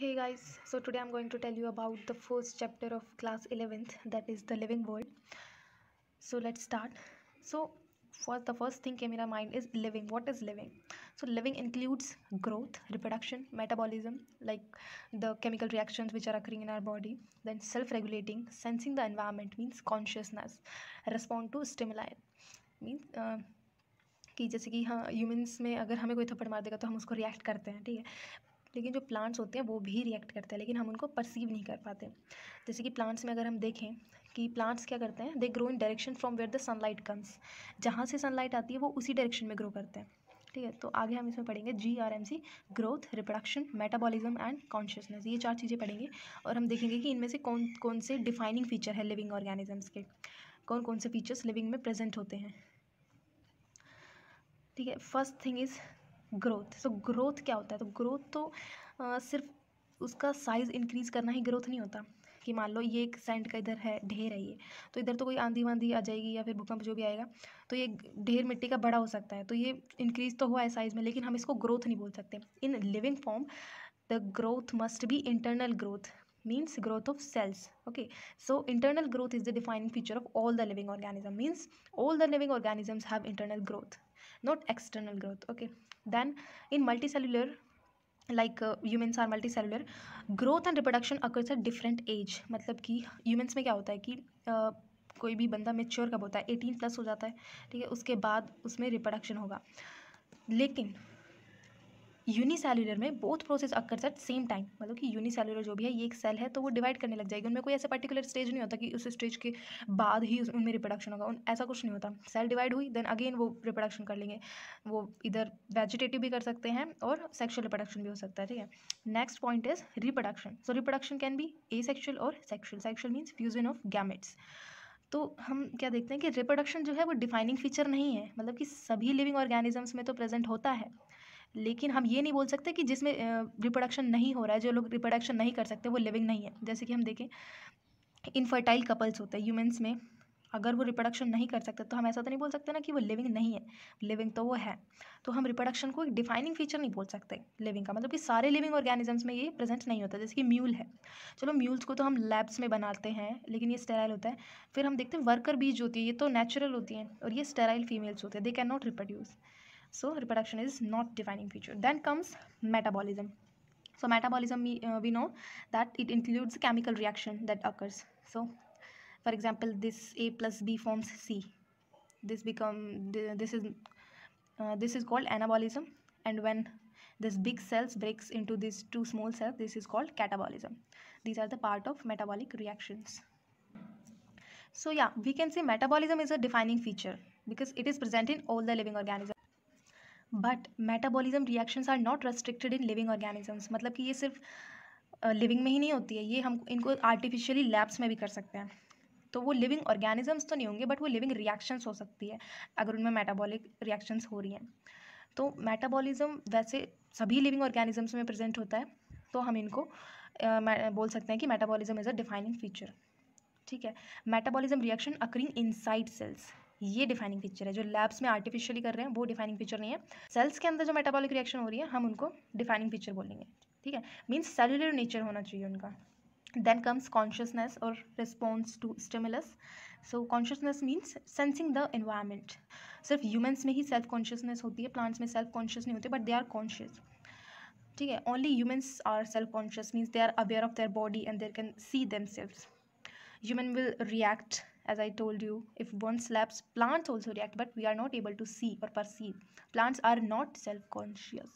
Hey guys, so today I'm going to tell you about the first chapter of class 11th, that is the living world. So let's start. So the first thing came in our mind is living. What is living? So living includes growth, reproduction, metabolism, like the chemical reactions which are occurring in our body. Then self-regulating, sensing the environment means consciousness, respond to stimuli means कि जैसे कि हाँ humans में अगर हमें कोई थप्पड़ मार देगा तो हम उसको रिएक्ट करते हैं, ठीक है। लेकिन जो प्लांट्स होते हैं वो भी रिएक्ट करते हैं, लेकिन हम उनको परसीव नहीं कर पाते। जैसे कि प्लांट्स में अगर हम देखें कि प्लांट्स क्या करते हैं, they grow in direction from where the sunlight comes. जहाँ से सनलाइट आती है वो उसी डायरेक्शन में ग्रो करते हैं, ठीक है। तो आगे हम इसमें पढ़ेंगे GRMC, growth, reproduction, metabolism and consciousness. ये 4 चीज़ें पढ़ेंगे और हम देखेंगे कि इनमें से कौन कौन से डिफाइनिंग फीचर है लिविंग ऑर्गेनिजम्स के, कौन कौन से फीचर्स लिविंग में प्रेजेंट होते हैं, ठीक है। First thing is growth. So growth क्या होता है? तो ग्रोथ तो सिर्फ उसका साइज़ इंक्रीज़ करना ही ग्रोथ नहीं होता। कि मान लो ये एक सैंड का इधर है, ढेर है ये, तो इधर तो कोई आंधी वांधी आ जाएगी या फिर भूकंप जो भी आएगा तो ये ढेर मिट्टी का बड़ा हो सकता है, तो ये इंक्रीज़ तो हुआ है साइज़ में, लेकिन हम इसको ग्रोथ नहीं बोल सकते। In living form the growth must be internal growth, means growth of cells. Okay, so internal growth is the defining feature of all the living organism, means all the living organisms have internal growth, not external growth. Okay, then in multicellular, like humans are multicellular, growth and reproduction occurs at different age. मतलब कि humans में क्या होता है कि कोई भी बंदा मेच्योर कब होता है, 18 प्लस हो जाता है, ठीक है, उसके बाद उसमें रिप्रोडक्शन होगा। लेकिन यूनिसेल्युलर में both process occurs at same time, मतलब कि यूनिसेल्युलर जो भी है ये एक सेल है तो वो डिवाइड करने लग जाएगी, उनमें कोई ऐसा पर्टिकुलर स्टेज नहीं होता कि उस स्टेज के बाद ही उनमें रिप्रोडक्शन होगा, ऐसा कुछ नहीं होता। सेल डिवाइड हुई देन अगेन वो रिप्रोडक्शन कर लेंगे, वो इधर वेजिटेटिव भी कर सकते हैं और सेक्शुअल रिप्रोडक्शन भी हो सकता है, ठीक है। Next point is reproduction. So reproduction can be asexual और sexual. Sexual means fusion of gametes. तो हम क्या देखते हैं कि रिप्रोडक्शन जो है वो डिफाइनिंग फीचर नहीं है, मतलब कि सभी लिविंग ऑर्गेनिजम्स में तो प्रेजेंट होता है, लेकिन हम ये नहीं बोल सकते कि जिसमें रिप्रोडक्शन नहीं हो रहा है, जो लोग रिप्रोडक्शन नहीं कर सकते वो लिविंग नहीं है। जैसे कि हम देखें इनफर्टाइल कपल्स होते हैं ह्यूमंस में, अगर वो रिप्रोडक्शन नहीं कर सकते तो हम ऐसा तो नहीं बोल सकते ना कि वो लिविंग नहीं है, लिविंग तो वो है। तो हम रिप्रोडक्शन को एक डिफाइनिंग फीचर नहीं बोल सकते लिविंग का, मतलब कि सारे लिविंग ऑर्गेनिजम्स में ये प्रेजेंट नहीं होता। जैसे कि म्यूल है, चलो म्यूल्स को तो हम लैब्स में बनाते हैं लेकिन ये स्टेराइल होता है। फिर हम देखते हैं वर्कर बीज जो होती है ये तो नेचुरल होती हैं और ये स्टेराइल फीमेल्स होते हैं, they can not reproduce. So reproduction is not defining feature. Then comes metabolism. So metabolism, we know that it includes chemical reaction that occurs. So for example, this A plus B forms C. This is called anabolism, and when this big cells breaks into these two small cells, this is called catabolism. These are the part of metabolic reactions. So yeah, we can say metabolism is a defining feature because it is present in all the living organisms. But metabolism reactions are not restricted in living organisms, मतलब कि ये सिर्फ living में ही नहीं होती है, ये हम इनको आर्टिफिशियली लैब्स में भी कर सकते हैं। तो वो लिविंग ऑर्गेनिजम्स तो नहीं होंगे बट वो लिविंग रिएक्शंस हो सकती है अगर उनमें मेटाबॉलिक रिएक्शंस हो रही हैं। तो मेटाबॉलिज्म वैसे सभी लिविंग ऑर्गेनिजम्स में प्रेजेंट होता है, तो हम इनको बोल सकते हैं कि metabolism is a defining feature, ठीक है। Metabolism reaction occurring inside cells, ये डिफाइनिंग फीचर है। जो लैब्स में आर्टिफिशियली कर रहे हैं वो डिफाइनिंग फीचर नहीं है। सेल्स के अंदर जो मेटाबॉलिक रिएक्शन हो रही है हम उनको डिफाइनिंग फीचर बोलेंगे, ठीक है। मीन्स सेलुलर नेचर होना चाहिए उनका। देन कम्स कॉन्शियसनेस और response to stimulus. So consciousness means sensing the environment. सिर्फ ह्यूमन्स में ही सेल्फ कॉन्शियसनेस होती है, प्लांट्स में सेल्फ कॉन्शियस नहीं होते बट दे आर कॉन्शियस, ठीक है। Only humans are self conscious, means they are aware of their body and they can see themselves. Human will react, as I told you, if one slaps, plants also react, but we are not able to see or perceive. Plants are not self-conscious.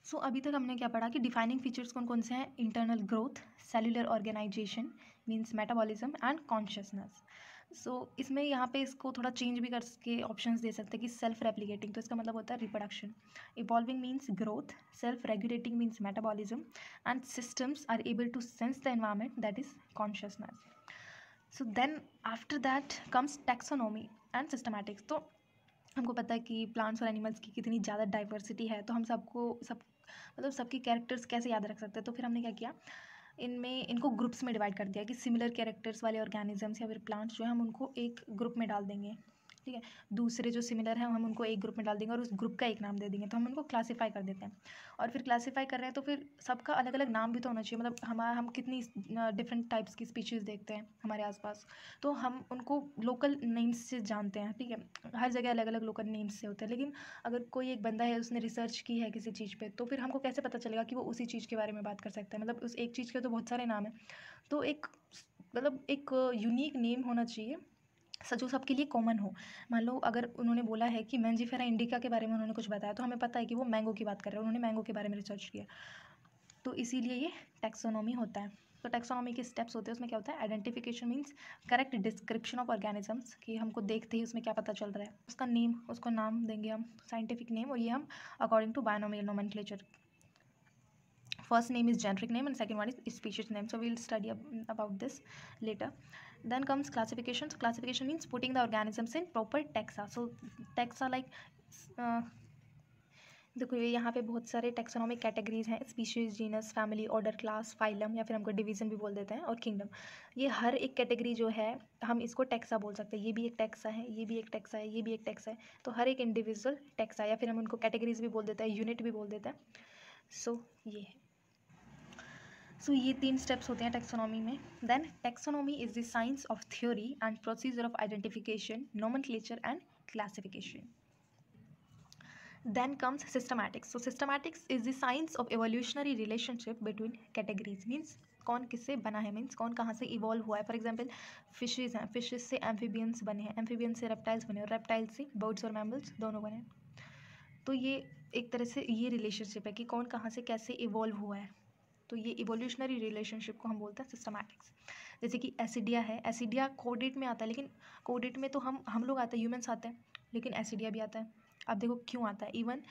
So अभी तक हमने क्या पढ़ा कि defining features कौन कौन से हैं? Internal growth, cellular organisation means metabolism and consciousness. So इसमें यहाँ पे इसको थोड़ा चेंज भी करके ऑप्शंस दे सकते हैं कि सेल्फ रेप्लिकेटिंग, तो इसका मतलब होता है reproduction. Evolving means growth, self regulating means metabolism and systems are able to sense the environment, that is consciousness. So then after that comes taxonomy and systematics. तो हमको पता है कि प्लांट्स और एनिमल्स की कितनी ज़्यादा डाइवर्सिटी है, तो हम मतलब सबकी कैरेक्टर्स कैसे याद रख सकते हैं। तो फिर हमने क्या किया, इनको ग्रुप्स में डिवाइड कर दिया कि सिमिलर कैरेक्टर्स वाले ऑर्गेनिजम्स या फिर प्लांट्स जो है हम उनको एक ग्रुप में डाल देंगे, ठीक है। दूसरे जो सिमिलर हैं हम उनको एक ग्रुप में डाल देंगे और उस ग्रुप का एक नाम दे देंगे, तो हम उनको क्लासीफाई कर देते हैं। और फिर क्लासीफाई कर रहे हैं तो फिर सबका अलग अलग नाम भी तो होना चाहिए, मतलब हम कितनी डिफरेंट टाइप्स की स्पीशीज़ देखते हैं हमारे आसपास, तो हम उनको लोकल नेम्स से जानते हैं, ठीक है। हर जगह अलग अलग लोकल नेम्स से होते हैं, लेकिन अगर कोई एक बंदा है उसने रिसर्च की है किसी चीज़ पे, तो फिर हमको कैसे पता चलेगा कि वो उसी चीज़ के बारे में बात कर सकता है, मतलब उस एक चीज़ के तो बहुत सारे नाम हैं। तो एक यूनिक नेम होना चाहिए जो सबके लिए कॉमन हो। मान लो अगर उन्होंने बोला है कि मैंजीफेरा इंडिका के बारे में उन्होंने कुछ बताया, तो हमें पता है कि वो मैंगो की बात कर रहे हैं, उन्होंने मैंगो के बारे में रिसर्च किया, तो इसीलिए ये टैक्सोनॉमी होता है। तो टैक्सोनॉमी के स्टेप्स होते हैं, उसमें क्या होता है, identification means correct description of organisms, कि हमको देखते ही उसमें क्या पता चल रहा है, उसका नेम, उसको नाम देंगे हम, साइंटिफिक नेम, और ये हम according to binomial nomenclature. First name is generic name and second one is species name. So we'll study about this later. Then comes classification. So classification means putting the organisms in proper taxa. So taxa like देखो ये यहाँ पे बहुत सारे taxonomic categories हैं, species, genus, family, order, class, phylum, या फिर हमको डिवीजन भी बोल देते हैं, और किंगडम। ये हर एक कैटेगरी जो है हम इसको टेक्सा बोल सकते हैं, ये भी एक टेक्सा है, ये भी एक टेक्सा है, ये भी एक टेक्सा है, तो हर एक इंडिविजुअल टेक्सा, या फिर हम उनको कैटेगरीज भी बोल देते हैं, यूनिट भी बोल देते हैं। सो ये है। ये 3 स्टेप्स होते हैं टेक्सोनॉमी में। Then taxonomy is the science of theory and procedure of identification, nomenclature and classification. Then comes systematics. So systematics is the science of evolutionary relationship between categories. Means कौन किससे बना है, मीन्स कौन कहाँ से इवॉल्व हुआ है। फॉर एग्जाम्पल फिशेज हैं, फिशेज से एम्फीबियंस बने हैं, एम्फीबियंस से रेप्टाइल्स बने, और रेप्टाइल्स से बर्ड्स और मैमल्स दोनों बने। तो ये एक तरह से ये रिलेशनशिप है कि कौन कहाँ से कैसे इवॉल्व हुआ है, तो ये इवोल्यूशनरी रिलेशनशिप को हम बोलते हैं सिस्टमैटिक्स। जैसे कि एसिडिया है, एसिडिया कोडेट में आता है, लेकिन कोडेट में तो हम लोग आते हैं, ह्यूमंस आते हैं, लेकिन एसिडिया भी आता है। अब देखो क्यों आता है, इवन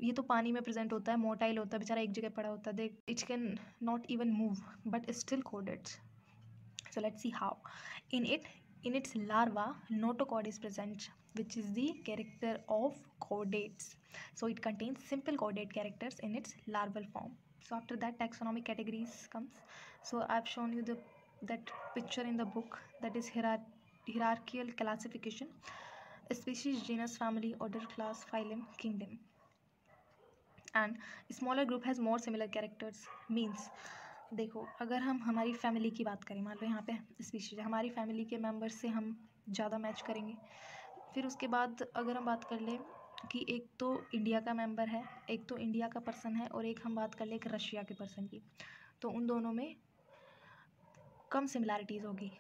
ये तो पानी में प्रेजेंट होता है, मोटाइल होता है, बेचारा एक जगह पड़ा होता है, they it can not even move but still coded. So let's see how. In its larva, notochord is present, which is the character of chordates. So it contains simple chordate characters in its larval form. So after that, taxonomic categories comes. So I've shown you that picture in the book, that is hierarchical classification: species, genus, family, order, class, phylum, kingdom. And smaller group has more similar characters. Means देखो अगर हम हमारी family की बात करें, मान लो यहाँ पे स्पीशीज है, हमारी फैमिली के मेंबर से हम ज़्यादा मैच करेंगे। फिर उसके बाद अगर हम बात कर लें कि एक तो इंडिया का मेंबर है, एक तो इंडिया का पर्सन है, और एक हम बात कर लें एक रशिया के पर्सन की, तो उन दोनों में कम सिमिलैरिटीज़ होगी,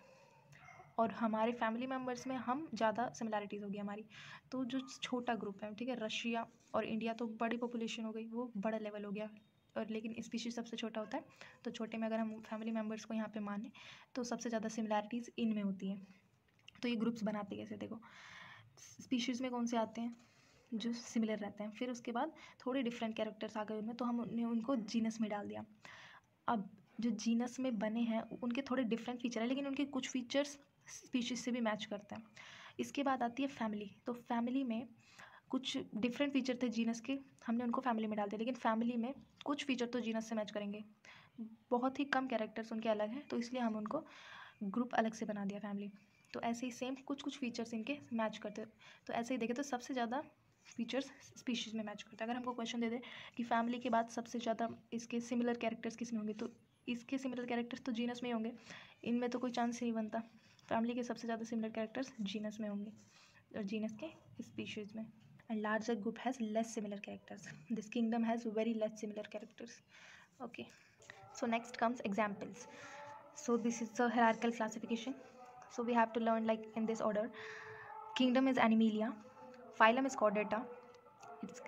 और हमारे फैमिली मेम्बर्स में हम ज़्यादा सिमिलैरिटीज़ होगी हमारी। तो जो छोटा ग्रुप है, ठीक है, रशिया और इंडिया तो बड़ी पॉपुलेशन हो गई, वो बड़ा लेवल हो गया, और लेकिन स्पीशीज सबसे छोटा होता है, तो छोटे में अगर हम फैमिली मेम्बर्स को यहाँ पे माने तो सबसे ज़्यादा सिमिलैरिटीज़ इनमें होती हैं। तो ये ग्रुप्स बनाते कैसे, देखो स्पीशीज़ में कौन से आते हैं जो सिमिलर रहते हैं, फिर उसके बाद थोड़े डिफरेंट कैरेक्टर्स आ गए उनमें, तो हमने उनको जीनस में डाल दिया। अब जो जीनस में बने हैं उनके थोड़े डिफरेंट फीचर है, लेकिन उनके कुछ फीचर्स स्पीशीज से भी मैच करते हैं। इसके बाद आती है फैमिली। तो फैमिली में कुछ डिफरेंट फीचर थे जीनस के, हमने उनको फैमिली में डाल दिया, लेकिन फैमिली में कुछ फीचर तो जीनस से मैच करेंगे, बहुत ही कम कैरेक्टर्स उनके अलग हैं, तो इसलिए हम उनको ग्रुप अलग से बना दिया फैमिली। तो ऐसे ही सेम कुछ फीचर्स इनके मैच करते, तो ऐसे ही देखें तो सबसे ज़्यादा फीचर्स स्पीशीज़ में मैच करते हैं। अगर हमको क्वेश्चन दे दे कि फैमिली के बाद सबसे ज़्यादा इसके सिमिलर कैरेक्टर्स किस में होंगे, तो इसके सिमिलर कैरेक्टर्स तो जीनस में ही होंगे, इनमें तो कोई चांस ही नहीं बनता। फैमिली के सबसे ज़्यादा सिमिलर कैरेक्टर्स जीनस में होंगे, और जीनस के स्पीशीज़ में। And larger group has less similar characters, this kingdom has very less similar characters. Okay, so next comes examples. So this is the hierarchical classification. So we have to learn like in this order. Kingdom is Animalia, phylum is Chordata,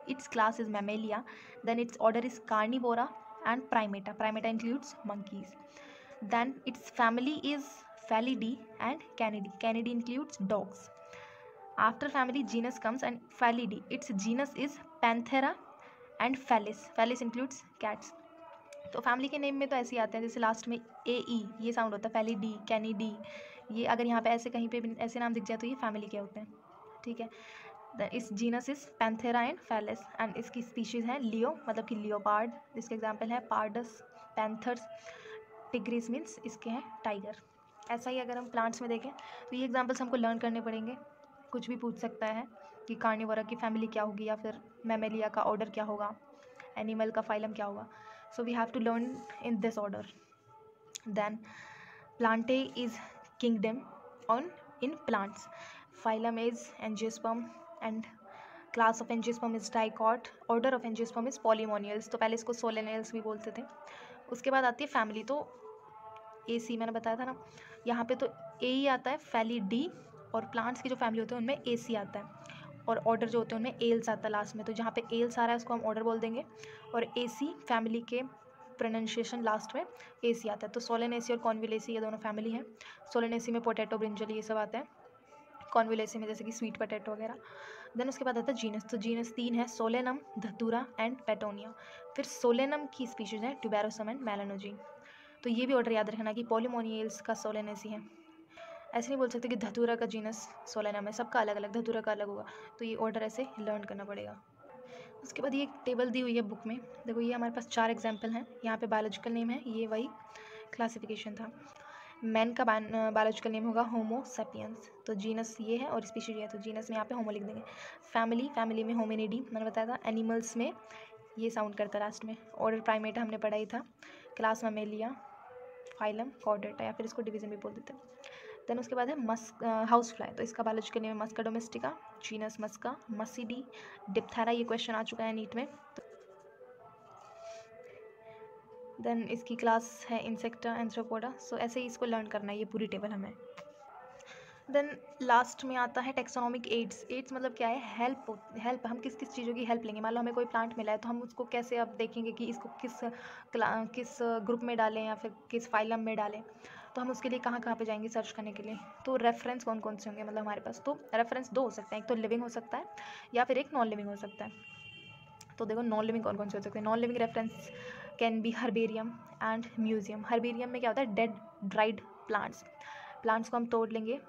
its class is Mammalia, then its order is Carnivora and Primata. Primata includes monkeys. Then its family is Felidae and Canidae. Canidae includes dogs. After family, genus comes and Felidae. Its genus is Panthera and Felis. Felis includes cats. तो family के name में तो ऐसे ही आते हैं, जैसे last में ए ई ये साउंड होता है, फैलिडी, कैनिडी, ये अगर यहाँ पे ऐसे कहीं पे भी ऐसे नाम दिख जाए तो ये फैमिली के होते हैं, ठीक है। इस genus is Panthera and Felis, and इसकी स्पीशीज़ हैं लियो, मतलब कि लियोपार्ड, इसके एग्जांपल है पार्डस, पैंथर्स, टिग्रिस मीन्स इसके हैं टाइगर। ऐसा ही अगर हम प्लांट्स में देखें तो ये एग्जांपल्स हमको लर्न करने पड़ेंगे कुछ भी पूछ सकता है कि कार्निवोरा की फैमिली क्या होगी, या फिर मैमेलिया का ऑर्डर क्या होगा, एनिमल का फाइलम क्या होगा. So we have to learn in this order. Then plantae is kingdom on in plants. Phylum is angiosperm and class of angiosperm is dicot. Order of angiosperm is polemoniales. तो पहले इसको सोलेनियल्स भी बोलते थे. उसके बाद आती है फैमिली. तो ए सी मैंने बताया था ना, यहाँ पे तो ए ही आता है, फैली डी, और प्लांट्स की जो फैमिली होती है उनमें ए सी आता है, और ऑर्डर जो होते हैं उनमें एल्स आता है लास्ट में. तो जहाँ पे एल्स आ रहा है उसको हम ऑर्डर बोल देंगे, और ए सी फैमिली के प्रोनाउंसिएशन लास्ट में ए सी आता है. तो सोलेनेसी और कॉन्विलेसी ये दोनों फैमिली हैं. सोलेनेसी में पोटैटो, ब्रिंजल ये सब आता है. कॉन्विलेसी में जैसे कि स्वीट पोटैटो वगैरह. देन उसके बाद आता है जीनस. तो जीनस 3 है, सोलेनम, धतूरा एंड पेटोनिया. फिर सोलेनम की स्पीशीज़ हैं ट्यूबेरोसम एंड मेलानोजीन. तो ये भी ऑर्डर याद रखना कि पॉलीमोनियल्स का सोलेनेसी है. ऐसे नहीं बोल सकते कि धतूरा का जीनस सोलेनम है, सबका अलग अलग, धतूरा का अलग होगा. तो ये ऑर्डर ऐसे लर्न करना पड़ेगा. उसके बाद ये एक टेबल दी हुई है बुक में. देखो ये हमारे पास 4 एग्जाम्पल हैं. यहाँ पे बायोलॉजिकल नेम है, ये वही क्लासिफिकेशन था. मैन का बायोलॉजिकल नेम होगा होमो सेपियंस. तो जीनस ये है और स्पीशीज ये है, तो जीनस में यहाँ पे होमो लिख देंगे. फैमिली में होमिनिडी मैंने बताया था. एनिमल्स में ये साउंड करता है लास्ट में. ऑर्डर प्राइमेटा हमने पढ़ा ही था. क्लास मैमेलिया, फाइलम कॉर्डेटा, या फिर इसको डिवीजन भी बोल देते हैं. देन उसके बाद है हाउस फ्लाई. तो इसका बायोलॉजिकल नेम है मस्का डोमेस्टिका. जीनस मस्का. मसीडी, डिप्थेरा, ये क्वेश्चन आ चुका है नीट में. देन इसकी क्लास है इंसेक्टा एंथ्रोपोडा. सो ऐसे ही इसको लर्न करना है, ये पूरी टेबल हमें. देन लास्ट में आता है टेक्सोनॉमिक एड्स. एड्स मतलब क्या है? हेल्प. हम किस किस चीज़ों की हेल्प लेंगे. मान लो हमें कोई प्लांट मिला है तो हम उसको कैसे अब देखेंगे कि इसको किस ग्रुप में डालें या फिर किस फाइलम में डालें. तो हम उसके लिए कहाँ कहाँ पे जाएंगे सर्च करने के लिए. तो रेफरेंस कौन कौन से होंगे मतलब हमारे पास. तो रेफरेंस 2 हो सकते हैं, एक तो लिविंग हो सकता है या फिर एक नॉन लिविंग हो सकता है. तो देखो नॉन लिविंग कौन कौन से हो सकते हैं. Non living reference can be herbarium and museum. Herbarium में क्या होता है? डेड ड्राइड प्लांट्स को हम तोड़ लेंगे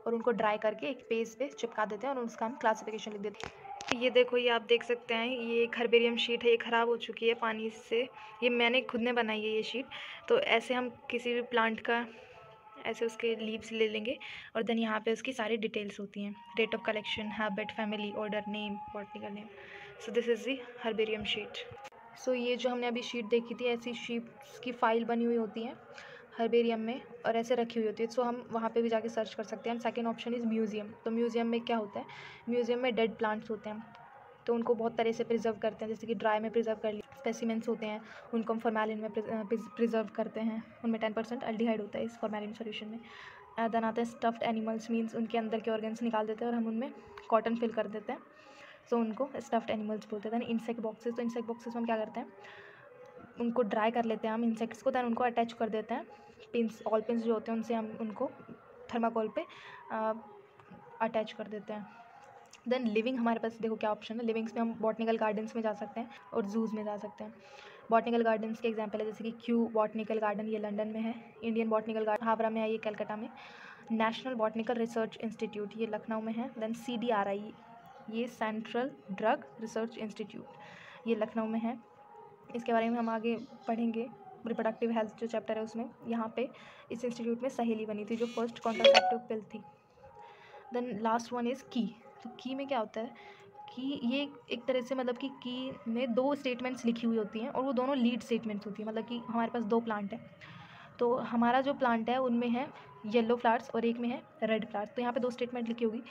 और उनको ड्राई करके एक पेज पे चिपका देते हैं और उसका हम क्लासिफिकेशन लिख देते हैं. ये देखो, ये आप देख सकते हैं, ये एक हर्बेरियम शीट है. ये ख़राब हो चुकी है पानी से. ये मैंने खुद ने बनाई है ये शीट. तो ऐसे हम किसी भी प्लांट का ऐसे उसके लीव्स ले लेंगे और देन यहाँ पे उसकी सारी डिटेल्स होती हैं. Date of collection, habit, family, order, name, botanical name. So this is the herbarium sheet. So ये जो हमने अभी शीट देखी थी, ऐसी शीट्स की फ़ाइल बनी हुई होती हैं हर्बेरियम में और ऐसे रखी हुई होती है. सो हम वहाँ पे भी जाके सर्च कर सकते हैं. Second option is museum. तो म्यूज़ियम में क्या होता है? म्यूज़ियम में डेड प्लांट्स होते हैं तो उनको बहुत तरह से प्रिजर्व करते हैं. जैसे कि ड्राई में प्रिजर्व कर लिए स्पेसिमेंट्स होते हैं, उनको हम फॉर्मेलिन में प्रिजर्व करते हैं. उनमें 10% अल्डिहाइड होता है इस फॉर्मेलिन सॉल्यूशन में. देन आते हैं स्टफ्ड एनिमल्स. मीन्स उनके अंदर के ऑर्गन्स निकाल देते हैं और हम उनमें कॉटन फिल कर देते हैं. सो उनको स्टफ्ड एनिमल्स बोलते हैं. Then insect boxes. तो इंसेक्ट बॉक्सेस में हम क्या करते हैं? उनको ड्राई कर लेते हैं हम इंसेक्ट्स को. दैन उनको अटैच कर देते हैं. ऑल पिन्स जो होते हैं उनसे हम उनको थर्माकोल पे अटैच कर देते हैं. देन लिविंग हमारे पास देखो क्या ऑप्शन है. लिविंग्स में हम बॉटनिकल गार्डन्स में जा सकते हैं और जूज़ में जा सकते हैं. बॉटनिकल गार्डन्स के एग्जांपल है जैसे कि क्यू बॉटनिकल गार्डन, ये लंदन में है. इंडियन बॉटनिकल गार्डन हावड़ा में है, ये कलकत्ता में. नेशनल बॉटनिकल रिसर्च इंस्टीट्यूट, ये लखनऊ में है. देन CDRI, ये सेंट्रल ड्रग रिसर्च इंस्टीट्यूट, ये लखनऊ में है. इसके बारे में हम आगे पढ़ेंगे. रिप्रोडक्टिव हेल्थ जो चैप्टर है उसमें. यहाँ पे इस इंस्टीट्यूट में सहेली बनी थी जो फर्स्ट कॉन्ट्रासेप्टिव पिल थी. देन लास्ट वन इज़ की. तो की में क्या होता है? की ये एक तरह से मतलब कि की में 2 स्टेटमेंट्स लिखी हुई होती हैं और वो दोनों लीड स्टेटमेंट्स होती हैं. मतलब कि हमारे पास 2 प्लांट हैं तो हमारा जो प्लांट है उनमें है येलो फ्लावर्स और एक में है रेड फ्लावर्स. तो यहाँ पे 2 स्टेटमेंट लिखी होगी,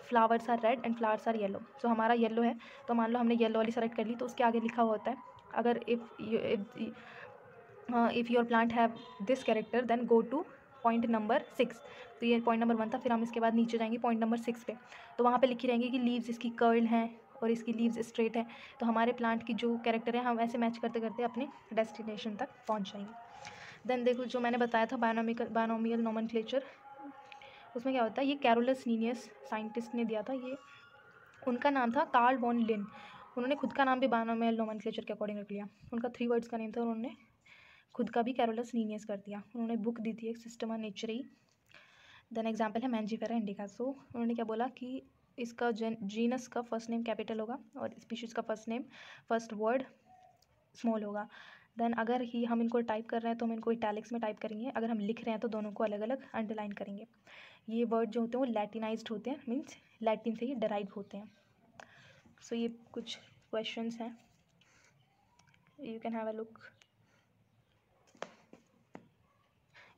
flowers are red and flowers are yellow. So हमारा येलो है तो मान लो हमने येलो वाली सेलेक्ट कर ली तो उसके आगे लिखा हुआ होता है अगर if your plant have this character then go to point number 6. तो ये पॉइंट नंबर 1 था. फिर हम इसके बाद नीचे जाएंगे पॉइंट नंबर 6 पे. तो वहाँ पे लिखी रहेंगी कि लीव्स इसकी कर्ल हैं और इसकी लीव्स स्ट्रेट है. तो हमारे प्लांट की जो कैरेक्टर है हम ऐसे मैच करते करते अपने डेस्टिनेशन तक पहुँच जाएंगे. देन देखो जो मैंने बताया था बायनोमियल नोमेनक्लेचर, उसमें क्या होता है? ये कैरोलस लीनियस साइंटिस्ट ने दिया था. ये उनका नाम था कार्ल वॉन लिन. उन्होंने खुद का नाम भी बायनोमियल नोमेनक्लेचर के अकॉर्डिंग रख लिया. उनका 3 वर्ड्स का नेम था. उन्होंने खुद का भी कैरोलस लीनियस कर दिया. उन्होंने बुक दी थी एक, सिस्टमा नेचुरई. देन एग्जाम्पल है मैंजीफेरा इंडिका. सो उन्होंने क्या बोला कि इसका जीनस का फर्स्ट नेम कैपिटल होगा और स्पीशीज़ का फर्स्ट वर्ड स्मॉल होगा. देन अगर ही हम इनको टाइप कर रहे हैं तो हम इनको इटैलिक्स में टाइप करेंगे. अगर हम लिख रहे हैं तो दोनों को अलग अलग अंडरलाइन करेंगे. ये वर्ड जो होते हैं वो लैटिनाइज्ड होते हैं, मीन्स लैटिन से ही डराइव होते हैं। सो ये कुछ क्वेश्चंस हैं, you can have a look.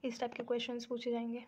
इस टाइप के क्वेश्चंस पूछे जाएंगे।